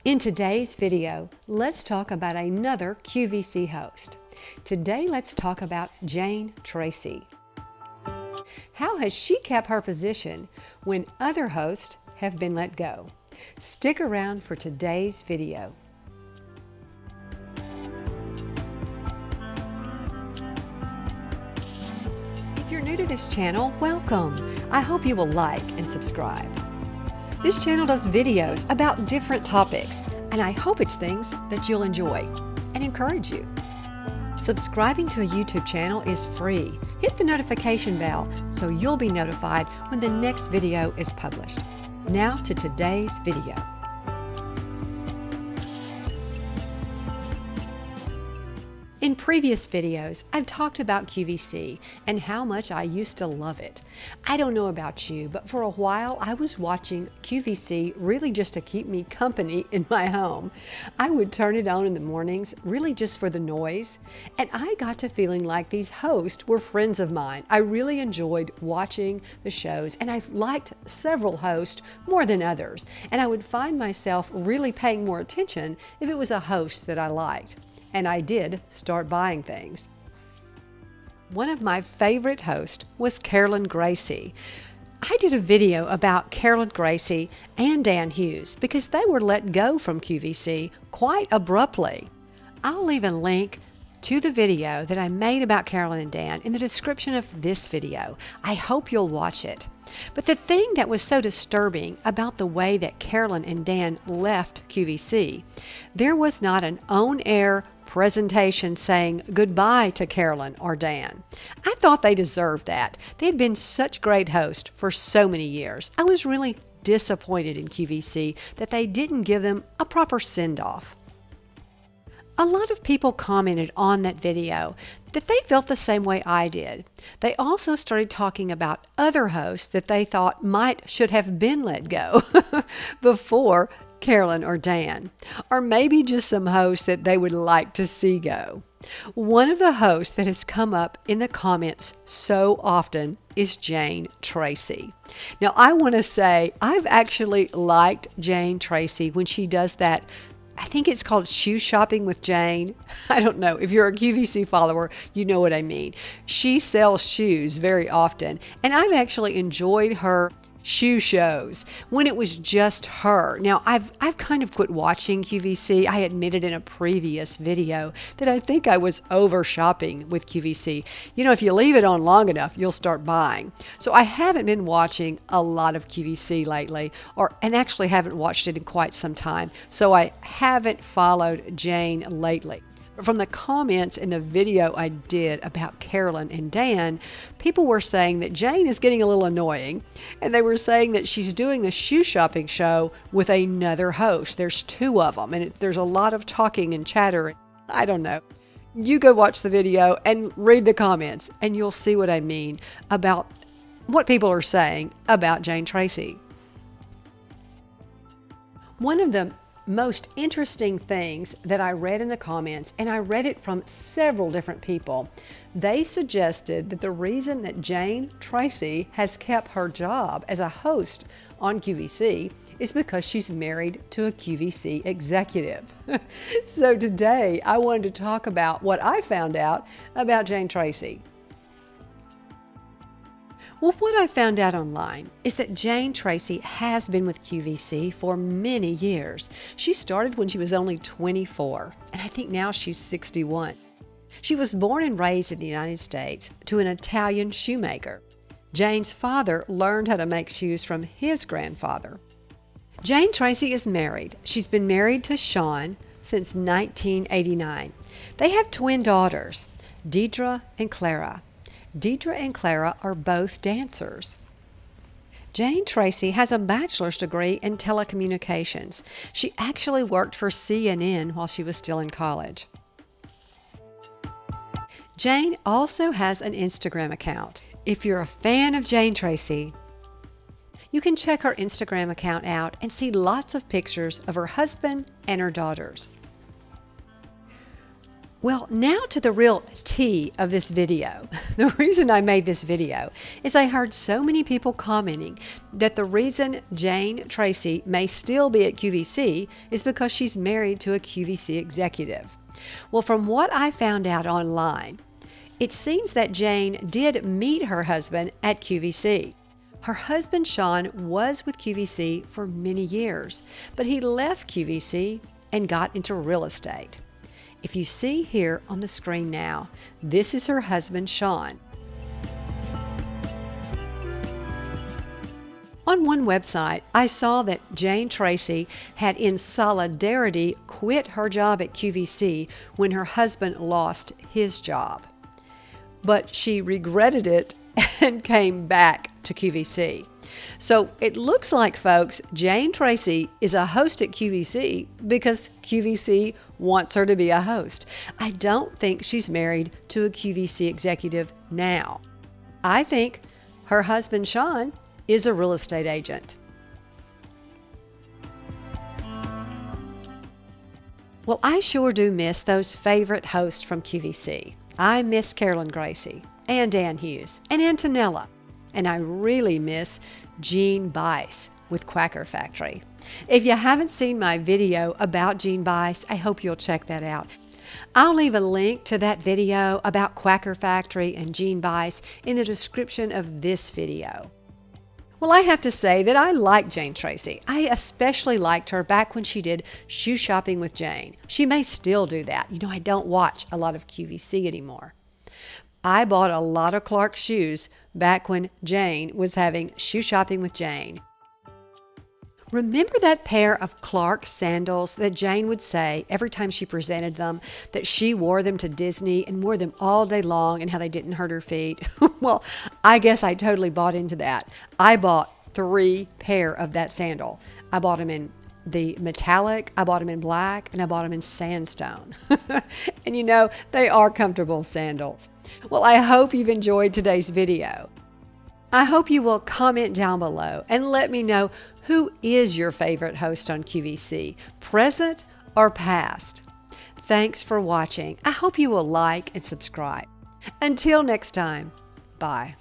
In today's video, let's talk about another QVC host. Today, let's talk about Jane Tracy. How has she kept her position when other hosts have been let go? Stick around for today's video. If you're new to this channel, welcome. I hope you will like and subscribe. This channel does videos about different topics, and I hope it's things that you'll enjoy and encourage you. Subscribing to a YouTube channel is free. Hit the notification bell so you'll be notified when the next video is published. Now to today's video. In previous videos, I've talked about QVC and how much I used to love it. I don't know about you, but for a while I was watching QVC really just to keep me company in my home. I would turn it on in the mornings, really just for the noise, and I got to feeling like these hosts were friends of mine. I really enjoyed watching the shows, and I've liked several hosts more than others, and I would find myself really paying more attention if it was a host that I liked. And I did start buying things. One of my favorite hosts was Carolyn Gracie. I did a video about Carolyn Gracie and Dan Hughes because they were let go from QVC quite abruptly. I'll leave a link to the video that I made about Carolyn and Dan in the description of this video. I hope you'll watch it. But the thing that was so disturbing about the way that Carolyn and Dan left QVC, there was not an on-air presentation saying goodbye to Carolyn or Dan. I thought they deserved that. They had been such great hosts for so many years. I was really disappointed in QVC that they didn't give them a proper send-off. A lot of people commented on that video that they felt the same way I did. They also started talking about other hosts that they thought should have been let go before Carolyn or Dan, or maybe just some hosts that they would like to see go. One of the hosts that has come up in the comments so often is Jane Tracy. Now, I want to say I've actually liked Jane Tracy when she does that. I think it's called Shoe Shopping with Jane. I don't know. If you're a QVC follower, you know what I mean. She sells shoes very often, and I've actually enjoyed her shoe shows when it was just her. Now, I've kind of quit watching QVC. I admitted in a previous video that I think I was over shopping with QVC. You know, if you leave it on long enough, you'll start buying. So I haven't been watching a lot of QVC lately, and actually haven't watched it in quite some time. So I haven't followed Jane lately. From the comments in the video I did about Carolyn and Dan, people were saying that Jane is getting a little annoying, and they were saying that she's doing the shoe shopping show with another host. There's two of them, and there's a lot of talking and chatter. I don't know. You go watch the video and read the comments, and you'll see what I mean about what people are saying about Jane Tracy. One of the most interesting things that I read in the comments, and I read it from several different people, they suggested that the reason that Jane Tracy has kept her job as a host on QVC is because she's married to a QVC executive. So today I wanted to talk about what I found out about Jane Tracy. Well, what I found out online is that Jane Tracy has been with QVC for many years. She started when she was only 24, and I think now she's 61. She was born and raised in the United States to an Italian shoemaker. Jane's father learned how to make shoes from his grandfather. Jane Tracy is married. She's been married to Sean since 1989. They have twin daughters, Deidre and Clara. Deidre and Clara are both dancers. Jane Tracy has a bachelor's degree in telecommunications. She actually worked for CNN while she was still in college. Jane also has an Instagram account. If you're a fan of Jane Tracy, you can check her Instagram account out and see lots of pictures of her husband and her daughters. Well, now to the real tea of this video. The reason I made this video is I heard so many people commenting that the reason Jane Tracy may still be at QVC is because she's married to a QVC executive. Well, from what I found out online, it seems that Jane did meet her husband at QVC. Her husband, Sean, was with QVC for many years, but he left QVC and got into real estate. If you see here on the screen now, this is her husband, Sean. On one website, I saw that Jane Tracy had in solidarity quit her job at QVC when her husband lost his job. But she regretted it and came back to QVC. So it looks like, folks, Jane Tracy is a host at QVC because QVC wants her to be a host. I don't think she's married to a QVC executive now. I think her husband, Sean, is a real estate agent. Well, I sure do miss those favorite hosts from QVC. I miss Carolyn Gracie and Dan Hughes and Antonella. And I really miss Gene Bice with Quacker Factory. If you haven't seen my video about Gene Bice, I hope you'll check that out. I'll leave a link to that video about Quacker Factory and Gene Bice in the description of this video. Well, I have to say that I like Jane Tracy. I especially liked her back when she did Shoe Shopping with Jane. She may still do that. You know, I don't watch a lot of QVC anymore. I bought a lot of Clark's shoes back when Jane was having Shoe Shopping with Jane. Remember that pair of Clark's sandals that Jane would say every time she presented them that she wore them to Disney and wore them all day long and how they didn't hurt her feet? Well, I guess I totally bought into that. I bought 3 pair of that sandal. I bought them in the metallic, I bought them in black, and I bought them in sandstone. And you know, they are comfortable sandals. Well, I hope you've enjoyed today's video. I hope you will comment down below and let me know who is your favorite host on QVC, present or past. Thanks for watching. I hope you will like and subscribe. Until next time, bye.